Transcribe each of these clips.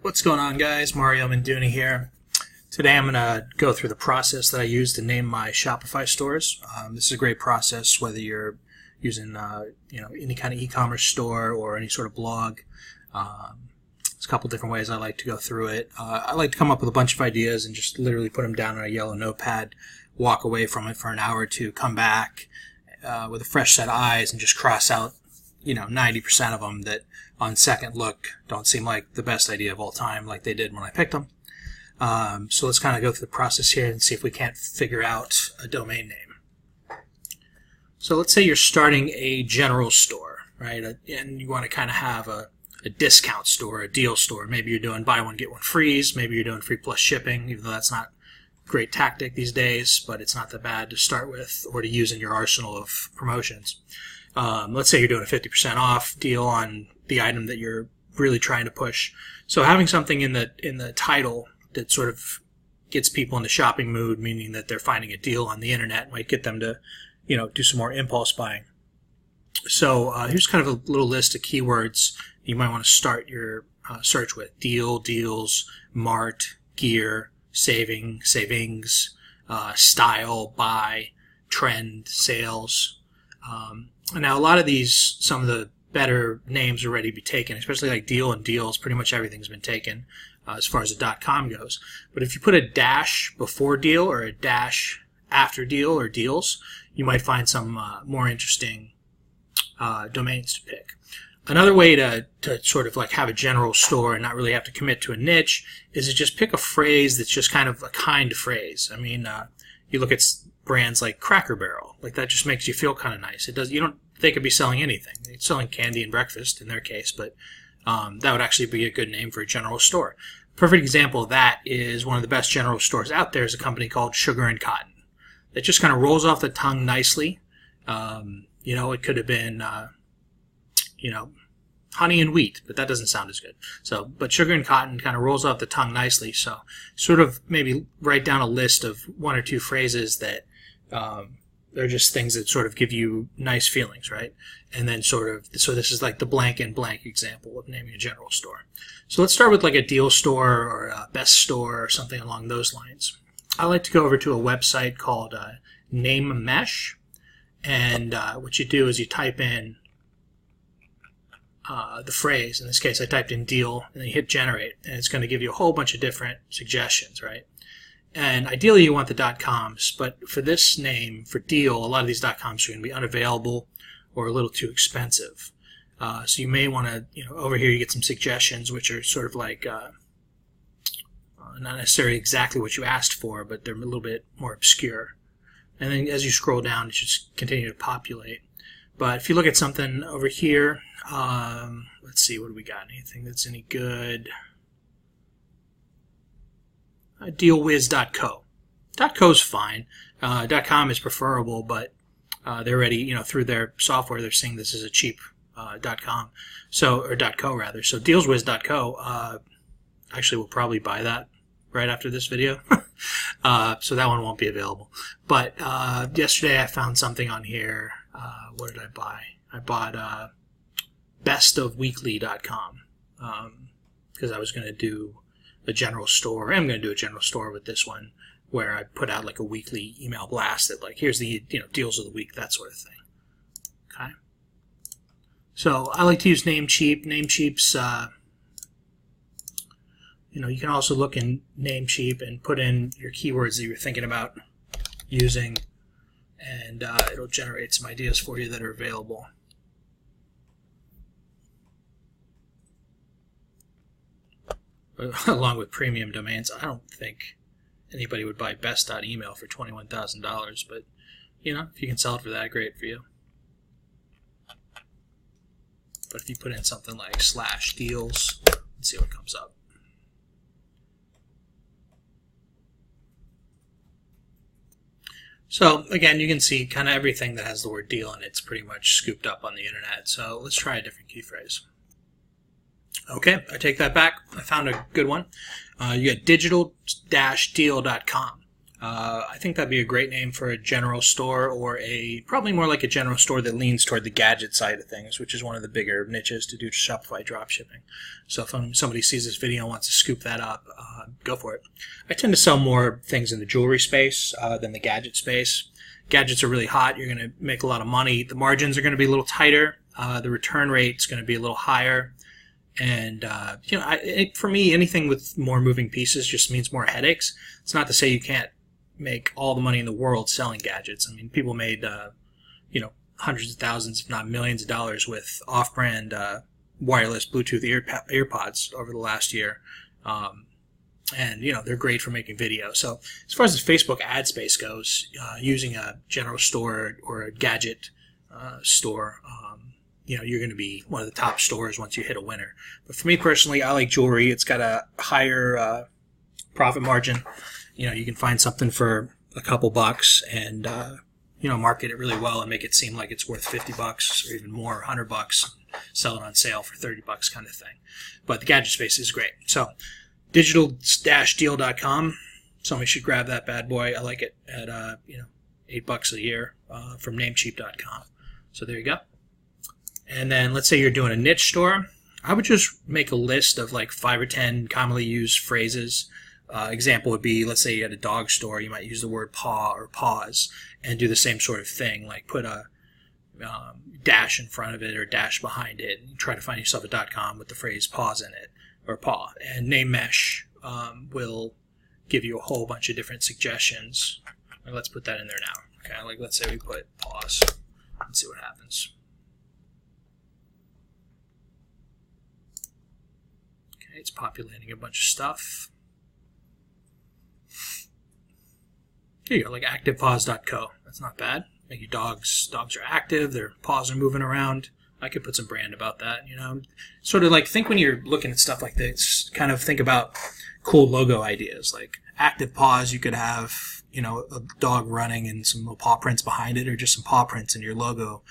What's going on, guys? Mario Menduni here. Today I'm going to go through the process that I use to name my Shopify stores. This is a great process whether you're using any kind of e-commerce store or any sort of blog. There's a couple different ways I like to go through it. I like to come up with a bunch of ideas and just literally put them down on a yellow notepad, walk away from it for an hour or two, come back with a fresh set of eyes and just cross out 90% of them that on second look don't seem like the best idea of all time like they did when I picked them. So let's kind of go through the process here and see if we can't figure out a domain name. So let's say you're starting a general store, right? And you want to kind of have a discount store, a deal store. Maybe you're doing buy one, get one frees. Maybe you're doing free plus shipping, even though that's not a great tactic these days, but it's not that bad to start with or to use in your arsenal of promotions. Let's say you're doing a 50% off deal on the item that you're really trying to push. So having something in the title that sort of gets people in the shopping mood, meaning that they're finding a deal on the internet, might get them to, do some more impulse buying. So here's kind of a little list of keywords you might want to start your search with: deal, deals, mart, gear, savings, style, buy, trend, sales. Now, a lot of these, some of the better names already be taken, especially like deal and deals. Pretty much everything's been taken as far as the .com goes. But if you put a dash before deal or a dash after deal or deals, you might find some more interesting domains to pick. Another way to sort of like have a general store and not really have to commit to a niche is to just pick a phrase that's just kind of a kind phrase. I mean, you look at brands like Cracker Barrel, like that just makes you feel kind of nice. They could be selling anything. They're selling candy and breakfast in their case, but that would actually be a good name for a general store. Perfect example of that is one of the best general stores out there is a company called Sugar and Cotton. That just kind of rolls off the tongue nicely. It could have been, honey and wheat, but that doesn't sound as good. But Sugar and Cotton kind of rolls off the tongue nicely. So sort of maybe write down a list of one or two phrases that they're just things that sort of give you nice feelings, right? And then so this is like the blank and blank example of naming a general store. So let's start with like a deal store or a best store or something along those lines. I like to go over to a website called Name Mesh, and what you do is you type in the phrase. In this case, I typed in deal, and then you hit generate, and it's going to give you a whole bunch of different suggestions, right? And ideally, you want the .coms, but for this name, for deal, a lot of these .coms are going to be unavailable or a little too expensive. So you may want to, over here you get some suggestions, which are sort of like not necessarily exactly what you asked for, but they're a little bit more obscure. And then as you scroll down, it should continue to populate. But if you look at something over here, let's see, what do we got? Anything that's any good? Dealwiz.co. .co's fine. .com is preferable, but they're already, through their software, they're seeing this as a cheap .com, or .co rather. So dealswiz.co, actually we'll probably buy that right after this video. So that one won't be available. But yesterday I found something on here. What did I buy? I bought bestofweekly.com because I was going to do a general store. I'm going to do a general store with this one where I put out like a weekly email blast that like, here's the deals of the week, that sort of thing. Okay. So I like to use Namecheap. Namecheap's, you can also look in Namecheap and put in your keywords that you're thinking about using, and it'll generate some ideas for you that are available. Along with premium domains, I don't think anybody would buy best.email for $21,000, but if you can sell it for that, great for you. But if you put in something like /deals, let's see what comes up. So again, you can see kind of everything that has the word deal in it's pretty much scooped up on the internet. So let's try a different key phrase. Okay, I take that back. I found a good one. You got digital-deal.com. I think that'd be a great name for a general store, or probably more like a general store that leans toward the gadget side of things, which is one of the bigger niches to do Shopify dropshipping. So if somebody sees this video and wants to scoop that up, go for it. I tend to sell more things in the jewelry space than the gadget space. Gadgets are really hot. You're going to make a lot of money. The margins are going to be a little tighter. The return rate's going to be a little higher. And, for me, anything with more moving pieces just means more headaches. It's not to say you can't make all the money in the world selling gadgets. I mean, people made, hundreds of thousands, if not millions of dollars with off-brand wireless Bluetooth earpods over the last year. And they're great for making video. So as far as the Facebook ad space goes, using a general store or a gadget store, you're going to be one of the top stores once you hit a winner. But for me personally, I like jewelry. It's got a higher profit margin. You can find something for a couple bucks and market it really well and make it seem like it's worth $50 or even more, $100, sell it on sale for $30 kind of thing. But the gadget space is great. So digital-deal.com. Somebody should grab that bad boy. I like it at $8 a year from namecheap.com. So there you go. And then let's say you're doing a niche store. I would just make a list of like 5 or 10 commonly used phrases. Example would be, let's say you had a dog store, you might use the word paw or paws and do the same sort of thing, like put a dash in front of it or dash behind it and try to find yourself a .com with the phrase paws in it or paw. And Name Mesh will give you a whole bunch of different suggestions. Let's put that in there now. Okay, like let's say we put paws and see what happens. Okay, it's populating a bunch of stuff. Here you go, like activepaws.co. That's not bad. Like your dogs are active, their paws are moving around. I could put some brand about that, Sort of like think when you're looking at stuff like this, kind of think about cool logo ideas. Like Active Paws, you could have, a dog running and some little paw prints behind it, or just some paw prints in your logo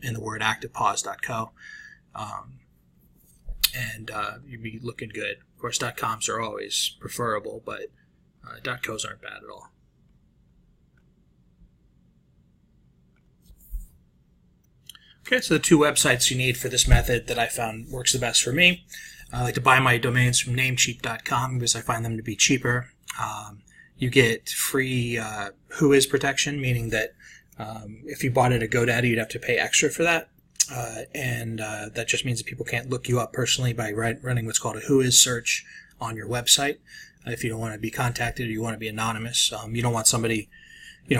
in the word activepaws.co. And you'd be looking good. Of course, .coms are always preferable, but .cos aren't bad at all. Okay, so the two websites you need for this method that I found works the best for me. I like to buy my domains from namecheap.com because I find them to be cheaper. You get free Whois protection, meaning that if you bought it at GoDaddy, you'd have to pay extra for that. And that just means that people can't look you up personally by running what's called a Whois search on your website. If you don't want to be contacted or you want to be anonymous, you don't want somebody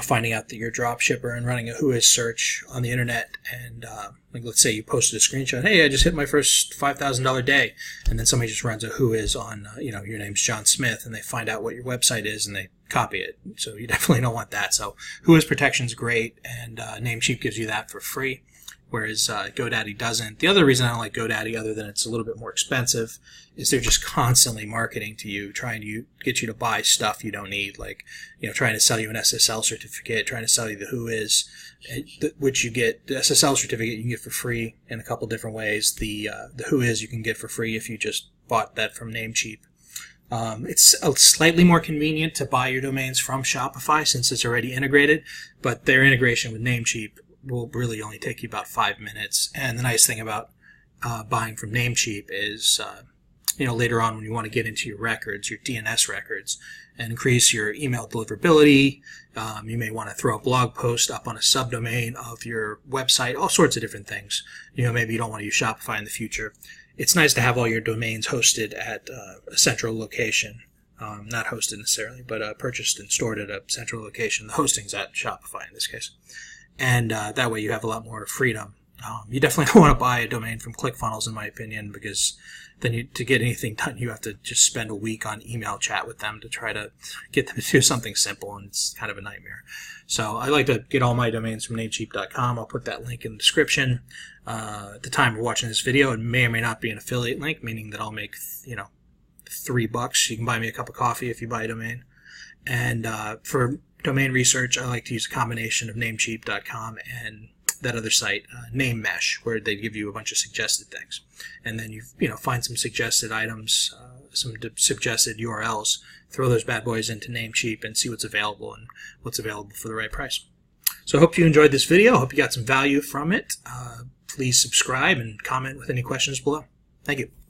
finding out that you're a drop shipper and running a Whois search on the internet. And like let's say you posted a screenshot, hey, I just hit my first $5,000 day, and then somebody just runs a Whois on your name's John Smith, and they find out what your website is and they copy it. So you definitely don't want that. So Whois protection's great, and Namecheap gives you that for free, whereas GoDaddy doesn't. The other reason I don't like GoDaddy, other than it's a little bit more expensive, is they're just constantly marketing to you, trying to get you to buy stuff you don't need, like trying to sell you an SSL certificate, trying to sell you the Whois, which you get. The SSL certificate you can get for free in a couple different ways. The Whois you can get for free if you just bought that from Namecheap. It's slightly more convenient to buy your domains from Shopify since it's already integrated, but their integration with Namecheap will really only take you about 5 minutes. And the nice thing about buying from Namecheap is, later on when you want to get into your records, your DNS records, and increase your email deliverability, you may want to throw a blog post up on a subdomain of your website, all sorts of different things. Maybe you don't want to use Shopify in the future. It's nice to have all your domains hosted at a central location. Not hosted necessarily, but purchased and stored at a central location. The hosting's at Shopify in this case. And that way you have a lot more freedom. You definitely don't want to buy a domain from ClickFunnels, in my opinion, because then to get anything done, you have to just spend a week on email chat with them to try to get them to do something simple, and it's kind of a nightmare. So I like to get all my domains from namecheap.com. I'll put that link in the description. At the time of watching this video, it may or may not be an affiliate link, meaning that I'll make, $3. You can buy me a cup of coffee if you buy a domain. And for domain research, I like to use a combination of namecheap.com and that other site, Name Mesh, where they give you a bunch of suggested things. And then you find some suggested items, some suggested URLs, throw those bad boys into Namecheap and see what's available and what's available for the right price. So I hope you enjoyed this video. I hope you got some value from it. Please subscribe and comment with any questions below. Thank you.